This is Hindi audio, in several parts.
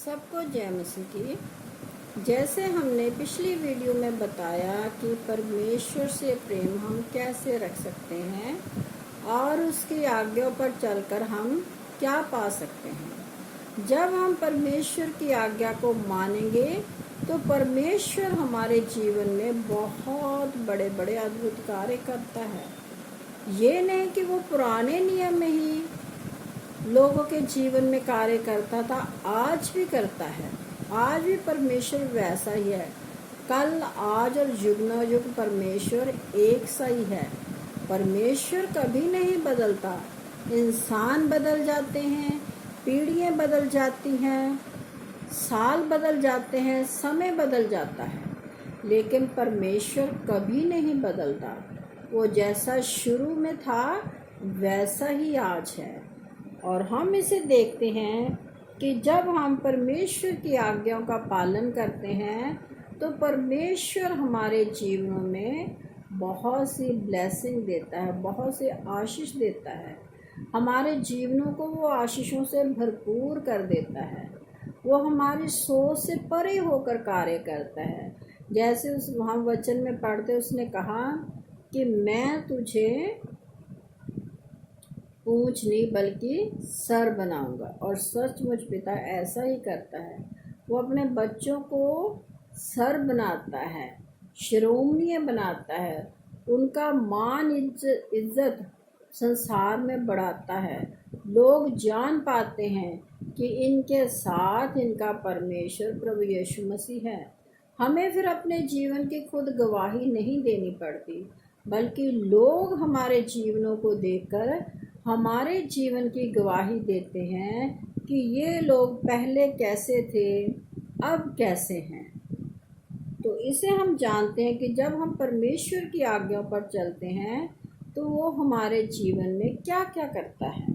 सबको जय मसीह की। जैसे हमने पिछली वीडियो में बताया कि परमेश्वर से प्रेम हम कैसे रख सकते हैं और उसकी आज्ञा पर चलकर हम क्या पा सकते हैं। जब हम परमेश्वर की आज्ञा को मानेंगे तो परमेश्वर हमारे जीवन में बहुत बड़े बड़े अद्भुत कार्य करता है। ये नहीं कि वो पुराने नियम में ही लोगों के जीवन में कार्य करता था, आज भी करता है। आज भी परमेश्वर वैसा ही है। कल, आज और युग न युग परमेश्वर एक सा ही है। परमेश्वर कभी नहीं बदलता। इंसान बदल जाते हैं, पीढ़ियाँ बदल जाती हैं, साल बदल जाते हैं, समय बदल जाता है, लेकिन परमेश्वर कभी नहीं बदलता। वो जैसा शुरू में था वैसा ही आज है। और हम इसे देखते हैं कि जब हम परमेश्वर की आज्ञाओं का पालन करते हैं तो परमेश्वर हमारे जीवनों में बहुत सी ब्लेसिंग देता है, बहुत से आशीष देता है। हमारे जीवनों को वो आशीषों से भरपूर कर देता है। वो हमारी सोच से परे होकर कार्य करता है। जैसे उस हम वचन में पढ़ते, उसने कहा कि मैं तुझे पूंछ नहीं बल्कि सर बनाऊंगा। और सचमुच पिता ऐसा ही करता है। वो अपने बच्चों को सर बनाता है, शिरोमणि बनाता है, उनका मान इज्जत संसार में बढ़ाता है। लोग जान पाते हैं कि इनके साथ इनका परमेश्वर प्रभु यीशु मसीह है। हमें फिर अपने जीवन की खुद गवाही नहीं देनी पड़ती, बल्कि लोग हमारे जीवनों को देखकर हमारे जीवन की गवाही देते हैं कि ये लोग पहले कैसे थे, अब कैसे हैं। तो इसे हम जानते हैं कि जब हम परमेश्वर की आज्ञा पर चलते हैं तो वो हमारे जीवन में क्या क्या करता है।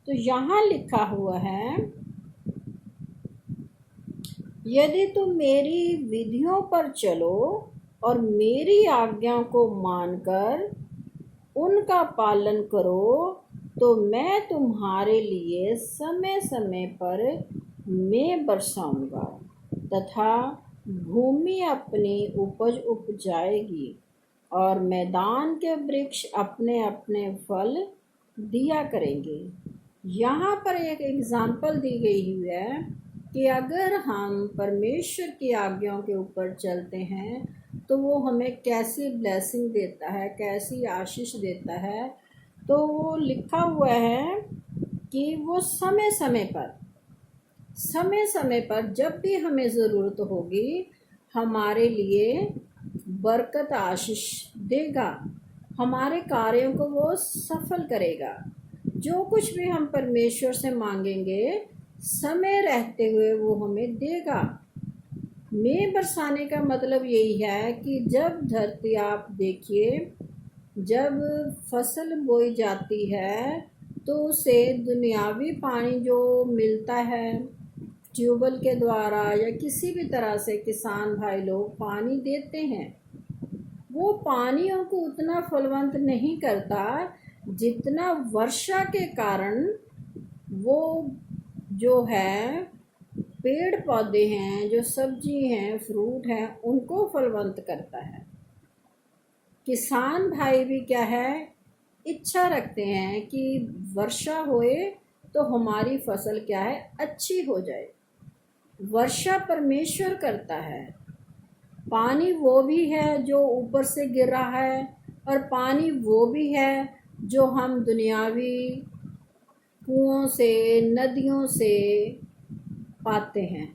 तो यहाँ लिखा हुआ है, यदि तुम मेरी विधियों पर चलो और मेरी आज्ञाओं को मानकर उनका पालन करो तो मैं तुम्हारे लिए समय समय पर मैं बरसाऊंगा तथा भूमि अपनी उपज उपजाएगी और मैदान के वृक्ष अपने अपने फल दिया करेंगे। यहाँ पर एक एग्जाम्पल दी गई हुई है कि अगर हम परमेश्वर की आज्ञाओं के ऊपर चलते हैं तो वो हमें कैसी ब्लेसिंग देता है, कैसी आशीष देता है। तो वो लिखा हुआ है कि वो समय समय पर जब भी हमें ज़रूरत होगी हमारे लिए बरकत आशीष देगा, हमारे कार्यों को वो सफल करेगा। जो कुछ भी हम परमेश्वर से मांगेंगे समय रहते हुए वो हमें देगा। मैं बरसाने का मतलब यही है कि जब धरती, आप देखिए, जब फसल बोई जाती है तो उसे दुनियावी पानी जो मिलता है ट्यूबवेल के द्वारा या किसी भी तरह से किसान भाई लोग पानी देते हैं, वो पानियों को उतना फलवंत नहीं करता जितना वर्षा के कारण वो जो है पेड़ पौधे हैं, जो सब्जी हैं, फ्रूट हैं, उनको फलवंत करता है। किसान भाई भी क्या है, इच्छा रखते हैं कि वर्षा होए तो हमारी फसल क्या है, अच्छी हो जाए। वर्षा परमेश्वर करता है। पानी वो भी है जो ऊपर से गिर रहा है और पानी वो भी है जो हम दुनियावी कुओं से, नदियों से पाते हैं।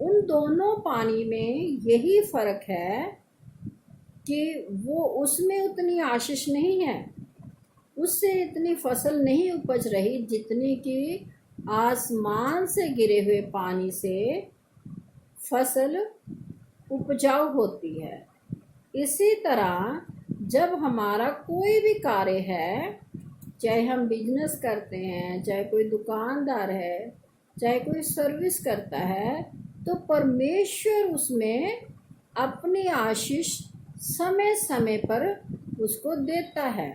उन दोनों पानी में यही फर्क है कि वो उसमें उतनी आशीष नहीं है, उससे इतनी फसल नहीं उपज रही जितनी कि आसमान से गिरे हुए पानी से फसल उपजाऊ होती है। इसी तरह जब हमारा कोई भी कार्य है, चाहे हम बिजनेस करते हैं, चाहे कोई दुकानदार है, चाहे कोई सर्विस करता है, तो परमेश्वर उसमें अपनी आशीष समय समय पर उसको देता है,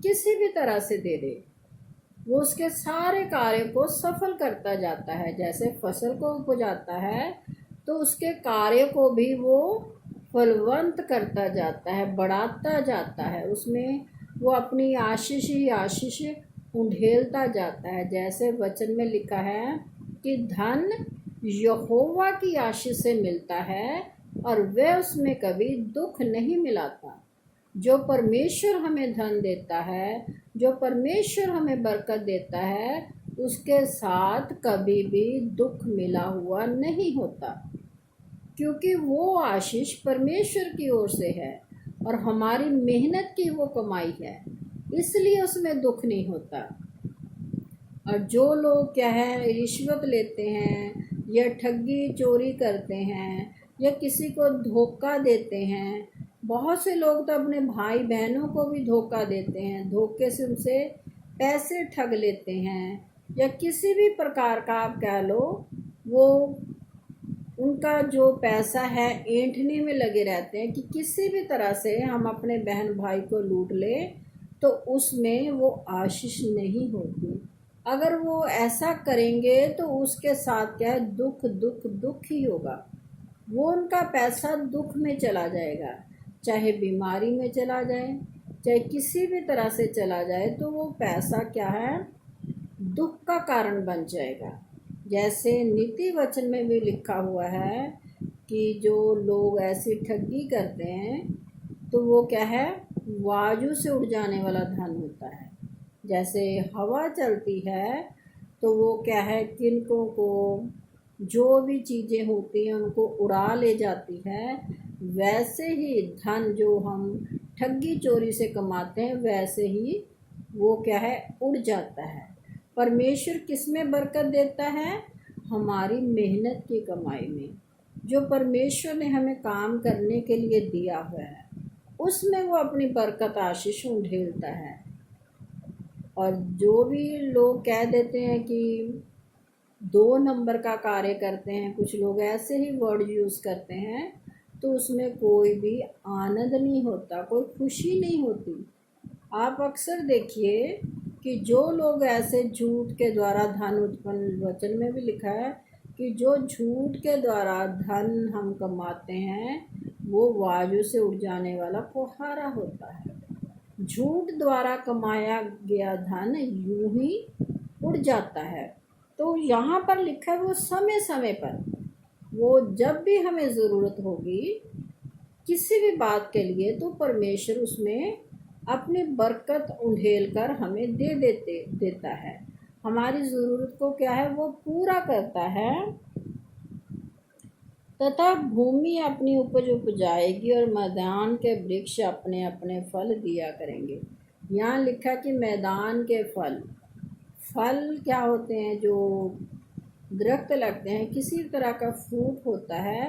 किसी भी तरह से दे दे। वो उसके सारे कार्य को सफल करता जाता है। जैसे फसल को उपजाता है तो उसके कार्य को भी वो फलवंत करता जाता है, बढ़ाता जाता है, उसमें वो अपनी आशीष ही आशीष उंडेलता जाता है। जैसे वचन में लिखा है कि धन यहोवा की आशीष से मिलता है और वह उसमें कभी दुख नहीं मिलाता। जो परमेश्वर हमें धन देता है, जो परमेश्वर हमें बरकत देता है, उसके साथ कभी भी दुख मिला हुआ नहीं होता, क्योंकि वो आशीष परमेश्वर की ओर से है और हमारी मेहनत की वो कमाई है, इसलिए उसमें दुख नहीं होता। और जो लोग क्या है रिश्वत लेते हैं या ठगी चोरी करते हैं या किसी को धोखा देते हैं, बहुत से लोग तो अपने भाई बहनों को भी धोखा देते हैं, धोखे से उनसे पैसे ठग लेते हैं, या किसी भी प्रकार का आप कह लो, वो उनका जो पैसा है ऐंठने में लगे रहते हैं कि किसी भी तरह से हम अपने बहन भाई को लूट ले, तो उसमें वो आशीष नहीं होती। अगर वो ऐसा करेंगे तो उसके साथ क्या है, दुख दुख दुख ही होगा। वो उनका पैसा दुख में चला जाएगा, चाहे बीमारी में चला जाए, चाहे किसी भी तरह से चला जाए, तो वो पैसा क्या है, दुख का कारण बन जाएगा। जैसे नीति वचन में भी लिखा हुआ है कि जो लोग ऐसी ठगी करते हैं तो वो क्या है, वायु से उड़ जाने वाला धन होता है। जैसे हवा चलती है तो वो क्या है, किनको को जो भी चीज़ें होती हैं उनको उड़ा ले जाती है, वैसे ही धन जो हम ठगी चोरी से कमाते हैं वैसे ही वो क्या है, उड़ जाता है। परमेश्वर किस में बरकत देता है, हमारी मेहनत की कमाई में। जो परमेश्वर ने हमें काम करने के लिए दिया हुआ है उसमें वो अपनी बरकत आशीष उंडेलता है। और जो भी लोग कह देते हैं कि 2 नंबर का कार्य करते हैं, कुछ लोग ऐसे ही वर्ड यूज़ करते हैं, तो उसमें कोई भी आनंद नहीं होता, कोई खुशी नहीं होती। आप अक्सर देखिए कि जो लोग ऐसे झूठ के द्वारा धन उत्पन्न, वचन में भी लिखा है कि जो झूठ के द्वारा धन हम कमाते हैं वो वायु से उड़ जाने वाला फुहारा होता है। झूठ द्वारा कमाया गया धन यूं ही उड़ जाता है। तो यहाँ पर लिखा है वो समय समय पर, वो जब भी हमें ज़रूरत होगी किसी भी बात के लिए, तो परमेश्वर उसमें अपनी बरकत उंडेल कर हमें देता है। हमारी ज़रूरत को क्या है, वो पूरा करता है, तथा भूमि अपनी उपज उपजाएगी और मैदान के वृक्ष अपने अपने फल दिया करेंगे। यहाँ लिखा कि मैदान के फल क्या होते हैं, जो दरख्त लगते हैं, किसी तरह का फ्रूट होता है,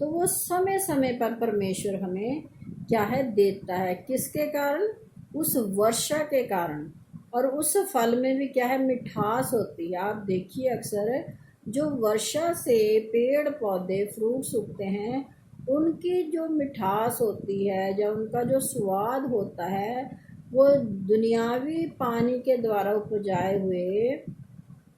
तो वो समय समय पर परमेश्वर हमें क्या है, देता है। किसके कारण, उस वर्षा के कारण। और उस फल में भी क्या है, मिठास होती है। आप देखिए अक्सर जो वर्षा से पेड़ पौधे फ्रूट्स उगते हैं, उनकी जो मिठास होती है, जब उनका जो स्वाद होता है, वो दुनियावी पानी के द्वारा उपजाए हुए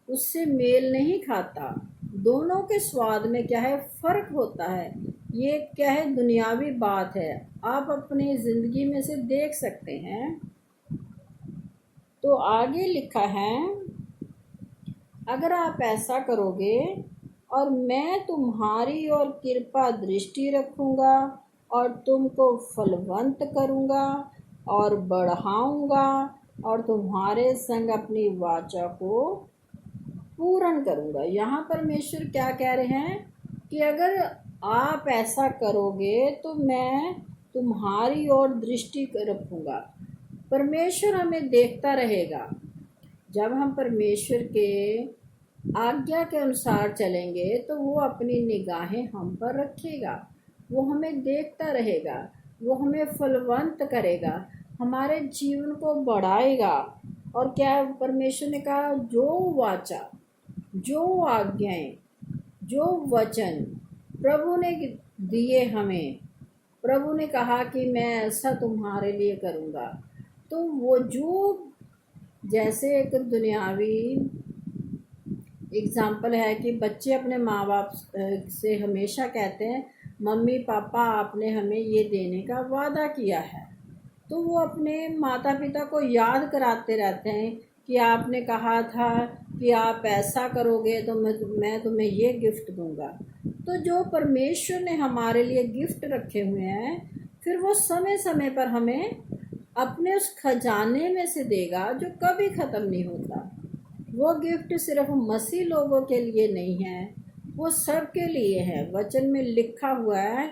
उससे मेल नहीं खाता। दोनों के स्वाद में क्या है, फ़र्क होता है। ये क्या है, दुनियावी बात है, आप अपनी ज़िंदगी में से देख सकते हैं। तो आगे लिखा है, अगर आप ऐसा करोगे और मैं तुम्हारी ओर कृपा दृष्टि रखूँगा और तुमको फलवंत करूँगा और बढ़ाऊँगा और तुम्हारे संग अपनी वाचा को पूर्ण करूँगा। यहाँ परमेश्वर क्या कह रहे हैं कि अगर आप ऐसा करोगे तो मैं तुम्हारी ओर दृष्टि रखूँगा। परमेश्वर हमें देखता रहेगा। जब हम परमेश्वर के आज्ञा के अनुसार चलेंगे तो वो अपनी निगाहें हम पर रखेगा, वो हमें देखता रहेगा, वो हमें फलवंत करेगा, हमारे जीवन को बढ़ाएगा। और क्या परमेश्वर ने कहा, जो वाचा, जो आज्ञाएं, जो वचन प्रभु ने दिए हमें, प्रभु ने कहा कि मैं ऐसा तुम्हारे लिए करूँगा, तो वो जो जैसे एक दुनियावी एग्ज़ाम्पल है कि बच्चे अपने माँ बाप से हमेशा कहते हैं, मम्मी पापा आपने हमें ये देने का वादा किया है। तो वो अपने माता पिता को याद कराते रहते हैं कि आपने कहा था कि आप ऐसा करोगे तो मैं तुम्हें ये गिफ्ट दूंगा। तो जो परमेश्वर ने हमारे लिए गिफ्ट रखे हुए हैं, फिर वो समय समय पर हमें अपने उस खजाने में से देगा जो कभी ख़त्म नहीं होता। वो गिफ्ट सिर्फ मसीह लोगों के लिए नहीं है, वो सब के लिए है। वचन में लिखा हुआ है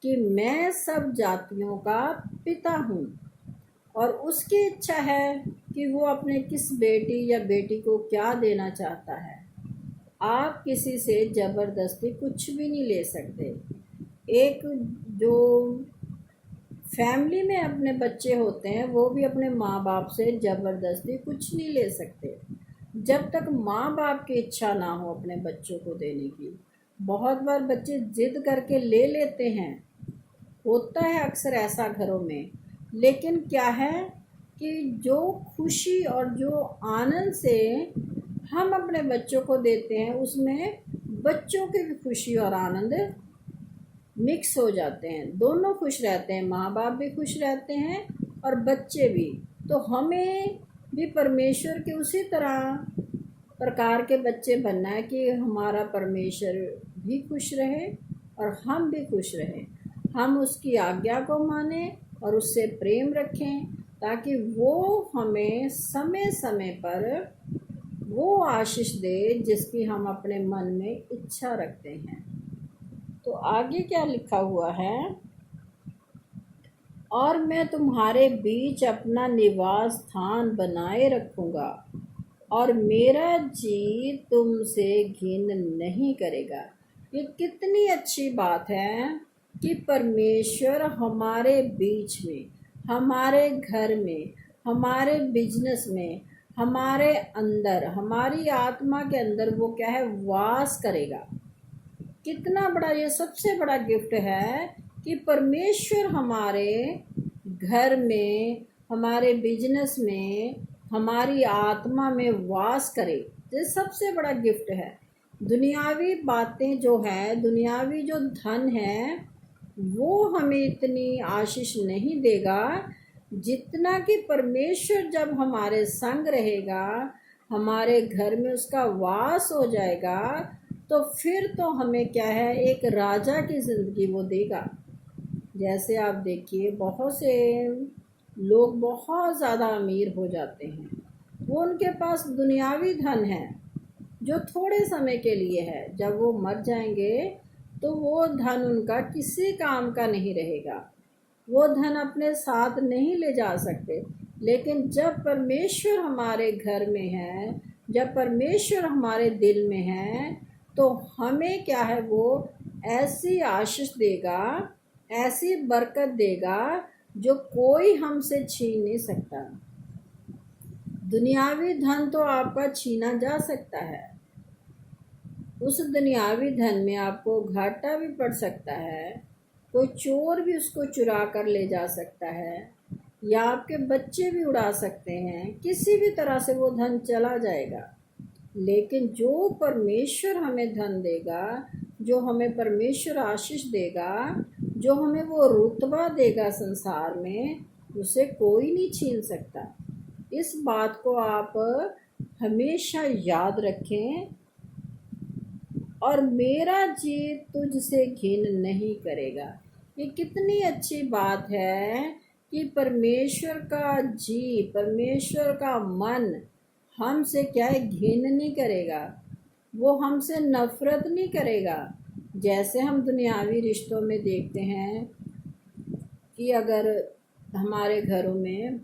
कि मैं सब जातियों का पिता हूँ, और उसकी इच्छा है कि वो अपने किस बेटी या बेटी को क्या देना चाहता है। आप किसी से ज़बरदस्ती कुछ भी नहीं ले सकते। एक जो फैमिली में अपने बच्चे होते हैं वो भी अपने माँ बाप से ज़बरदस्ती कुछ नहीं ले सकते जब तक माँ बाप की इच्छा ना हो अपने बच्चों को देने की। बहुत बार बच्चे जिद करके ले लेते हैं, होता है अक्सर ऐसा घरों में। लेकिन क्या है कि जो खुशी और जो आनंद से हम अपने बच्चों को देते हैं, उसमें बच्चों की भी खुशी और आनंद मिक्स हो जाते हैं। दोनों खुश रहते हैं, माँ बाप भी खुश रहते हैं और बच्चे भी। तो हमें भी परमेश्वर के उसी तरह प्रकार के बच्चे बनना है कि हमारा परमेश्वर भी खुश रहे और हम भी खुश रहें। हम उसकी आज्ञा को माने और उससे प्रेम रखें, ताकि वो हमें समय समय पर वो आशीष दे जिसकी हम अपने मन में इच्छा रखते हैं। तो आगे क्या लिखा हुआ है, और मैं तुम्हारे बीच अपना निवास स्थान बनाए रखूँगा और मेरा जी तुमसे घिन नहीं करेगा। ये कितनी अच्छी बात है कि परमेश्वर हमारे बीच में, हमारे घर में, हमारे बिजनेस में, हमारे अंदर, हमारी आत्मा के अंदर वो क्या है, वास करेगा। कितना बड़ा, ये सबसे बड़ा गिफ्ट है कि परमेश्वर हमारे घर में, हमारे बिजनेस में, हमारी आत्मा में वास करे। ये सबसे बड़ा गिफ्ट है। दुनियावी बातें जो है, दुनियावी जो धन है, वो हमें इतनी आशीष नहीं देगा जितना कि परमेश्वर जब हमारे संग रहेगा, हमारे घर में उसका वास हो जाएगा, तो फिर तो हमें क्या है, एक राजा की ज़िंदगी वो देगा। जैसे आप देखिए, बहुत से लोग बहुत ज़्यादा अमीर हो जाते हैं, वो उनके पास दुनियावी धन है जो थोड़े समय के लिए है। जब वो मर जाएंगे तो वो धन उनका किसी काम का नहीं रहेगा, वो धन अपने साथ नहीं ले जा सकते। लेकिन जब परमेश्वर हमारे घर में है, जब परमेश्वर हमारे दिल में है, तो हमें क्या है, वो ऐसी आशीष देगा, ऐसी बरकत देगा जो कोई हमसे छीन नहीं सकता। दुनियावी धन तो आपका छीना जा सकता है, उस दुनियावी धन में आपको घाटा भी पड़ सकता है, कोई चोर भी उसको चुरा कर ले जा सकता है, या आपके बच्चे भी उड़ा सकते हैं, किसी भी तरह से वो धन चला जाएगा। लेकिन जो परमेश्वर हमें धन देगा, जो हमें परमेश्वर आशीष देगा, जो हमें वो रुतबा देगा संसार में, उसे कोई नहीं छीन सकता। इस बात को आप हमेशा याद रखें। और मेरा जी तुझसे घिन नहीं करेगा। ये कितनी अच्छी बात है कि परमेश्वर का जी, परमेश्वर का मन हमसे क्या है, घिन नहीं करेगा, वो हमसे नफरत नहीं करेगा। जैसे हम दुनियावी रिश्तों में देखते हैं कि अगर हमारे घरों में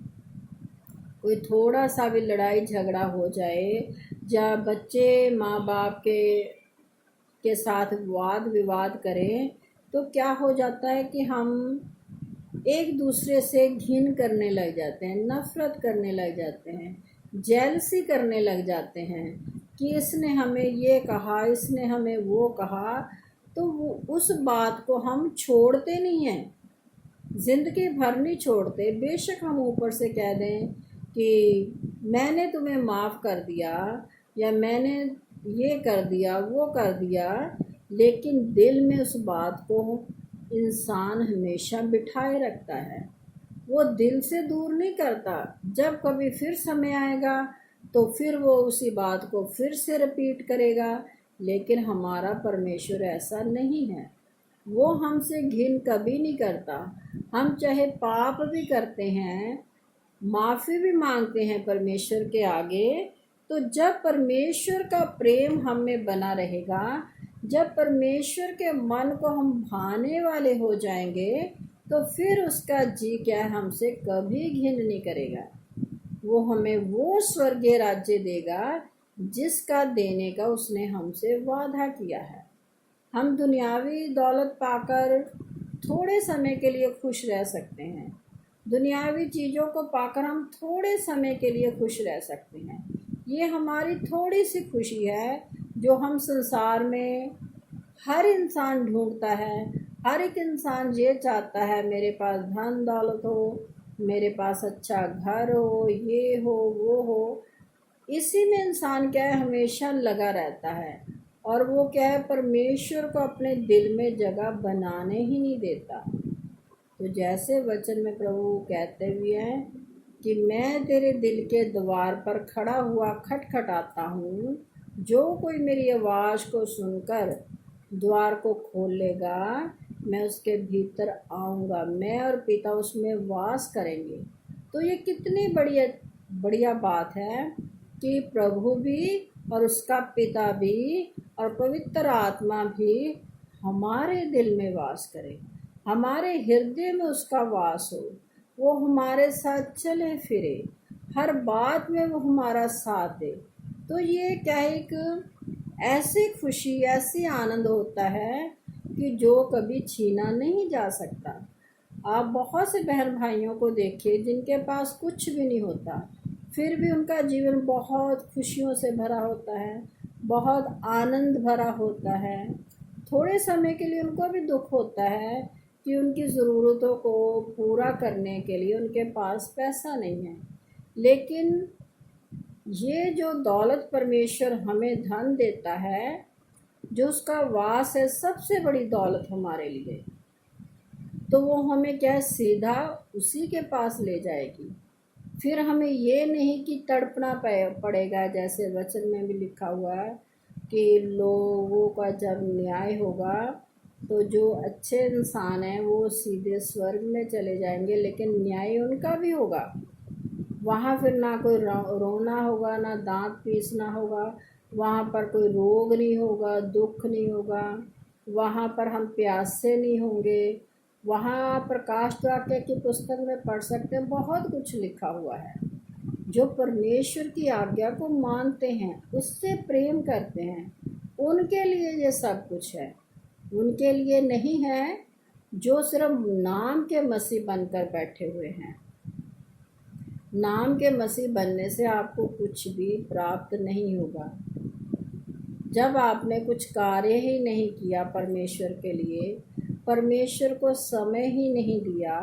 कोई थोड़ा सा भी लड़ाई झगड़ा हो जाए, या बच्चे माँ बाप के साथ वाद विवाद करें, तो क्या हो जाता है कि हम एक दूसरे से घिन करने लग जाते हैं, नफरत करने लग जाते हैं, जेलसी करने लग जाते हैं कि इसने हमें ये कहा, इसने हमें वो कहा। तो उस बात को हम छोड़ते नहीं हैं, ज़िंदगी भर नहीं छोड़ते। बेशक हम ऊपर से कह दें कि मैंने तुम्हें माफ़ कर दिया या मैंने ये कर दिया वो कर दिया, लेकिन दिल में उस बात को इंसान हमेशा बिठाए रखता है। वो दिल से दूर नहीं करता। जब कभी फिर समय आएगा तो फिर वो उसी बात को फिर से रिपीट करेगा। लेकिन हमारा परमेश्वर ऐसा नहीं है। वो हमसे घिन कभी नहीं करता। हम चाहे पाप भी करते हैं, माफ़ी भी मांगते हैं परमेश्वर के आगे, तो जब परमेश्वर का प्रेम हम में बना रहेगा, जब परमेश्वर के मन को हम भाने वाले हो जाएंगे, तो फिर उसका जी क्या हमसे कभी घिन नहीं करेगा। वो हमें वो स्वर्गीय राज्य देगा जिसका देने का उसने हमसे वादा किया है। हम दुनियावी दौलत पाकर थोड़े समय के लिए खुश रह सकते हैं। दुनियावी चीज़ों को पाकर हम थोड़े समय के लिए खुश रह सकते हैं। ये हमारी थोड़ी सी खुशी है जो हम संसार में हर इंसान ढूंढता है। हर एक इंसान ये चाहता है मेरे पास धन दौलत हो, मेरे पास अच्छा घर हो, ये हो वो हो। इसी में इंसान क्या है, हमेशा लगा रहता है। और वो क्या है, परमेश्वर को अपने दिल में जगह बनाने ही नहीं देता। तो जैसे वचन में प्रभु कहते हुए हैं कि मैं तेरे दिल के द्वार पर खड़ा हुआ खटखटाता हूँ, जो कोई मेरी आवाज़ को सुनकर द्वार को खोल लेगा, मैं उसके भीतर आऊँगा, मैं और पिता उसमें वास करेंगे। तो ये कितनी बढ़िया बढ़िया बात है कि प्रभु भी और उसका पिता भी और पवित्र आत्मा भी हमारे दिल में वास करे, हमारे हृदय में उसका वास हो। वो हमारे साथ चले फिरे, हर बात में वो हमारा साथ दे। तो ये क्या है, एक ऐसी खुशी, ऐसी आनंद होता है कि जो कभी छीना नहीं जा सकता। आप बहुत से बहन भाइयों को देखिए जिनके पास कुछ भी नहीं होता, फिर भी उनका जीवन बहुत खुशियों से भरा होता है, बहुत आनंद भरा होता है। थोड़े समय के लिए उनको भी दुख होता है कि उनकी ज़रूरतों को पूरा करने के लिए उनके पास पैसा नहीं है। लेकिन ये जो दौलत परमेश्वर हमें धन देता है, जो उसका वास है, सबसे बड़ी दौलत हमारे लिए, तो वो हमें क्या है, सीधा उसी के पास ले जाएगी। फिर हमें ये नहीं कि तड़पना पड़ेगा, जैसे वचन में भी लिखा हुआ है कि लोगों का जब न्याय होगा तो जो अच्छे इंसान हैं वो सीधे स्वर्ग में चले जाएंगे, लेकिन न्याय उनका भी होगा। वहाँ फिर ना कोई रोना होगा, ना दांत पीसना होगा, वहाँ पर कोई रोग नहीं होगा, दुख नहीं होगा, वहाँ पर हम प्यासे नहीं होंगे। वहाँ प्रकाश वाक्य की पुस्तक में पढ़ सकते हैं, बहुत कुछ लिखा हुआ है। जो परमेश्वर की आज्ञा को मानते हैं, उससे प्रेम करते हैं, उनके लिए ये सब कुछ है। उनके लिए नहीं है जो सिर्फ नाम के मसीह बनकर बैठे हुए हैं। नाम के मसीह बनने से आपको कुछ भी प्राप्त नहीं होगा। जब आपने कुछ कार्य ही नहीं किया परमेश्वर के लिए, परमेश्वर को समय ही नहीं दिया,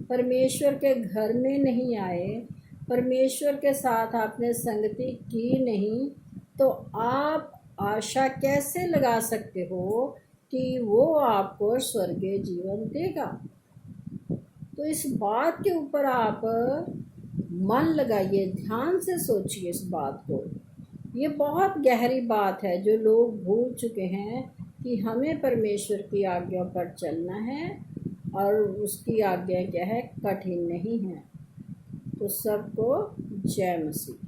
परमेश्वर के घर में नहीं आए, परमेश्वर के साथ आपने संगति की नहीं, तो आप आशा कैसे लगा सकते हो कि वो आपको स्वर्गीय जीवन देगा। तो इस बात के ऊपर आप मन लगाइए, ध्यान से सोचिए इस बात को। ये बहुत गहरी बात है जो लोग भूल चुके हैं कि हमें परमेश्वर की आज्ञा पर चलना है, और उसकी आज्ञा क्या है, कठिन नहीं है। तो सबको जय मसीह।